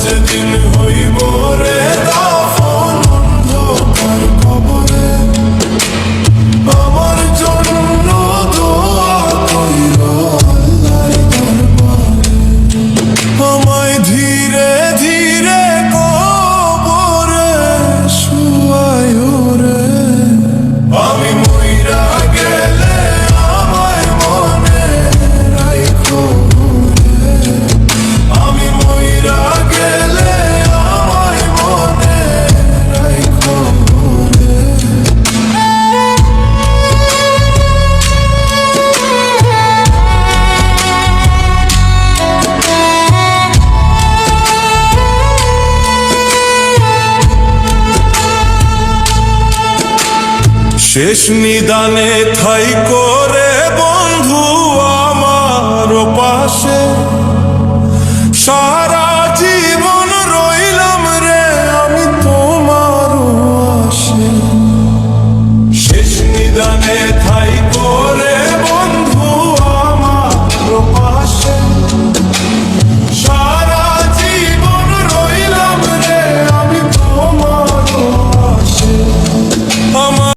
যেদিন হইব রে দাফন অন্ধকার কবরে, আমার জন্য দোয়া কইরো আল্লাহর দরবারে। আমায় ধীরে ধীরে কবরে শুয়ায়ো রে, আমি মইরা গেলে আমায় মনে রাইখো রে, আমি মইরা গেলে আমায় মনে রাইখো রে। শেষ নিদানে ঠাই করে বন্ধু আমার পাশে, সারা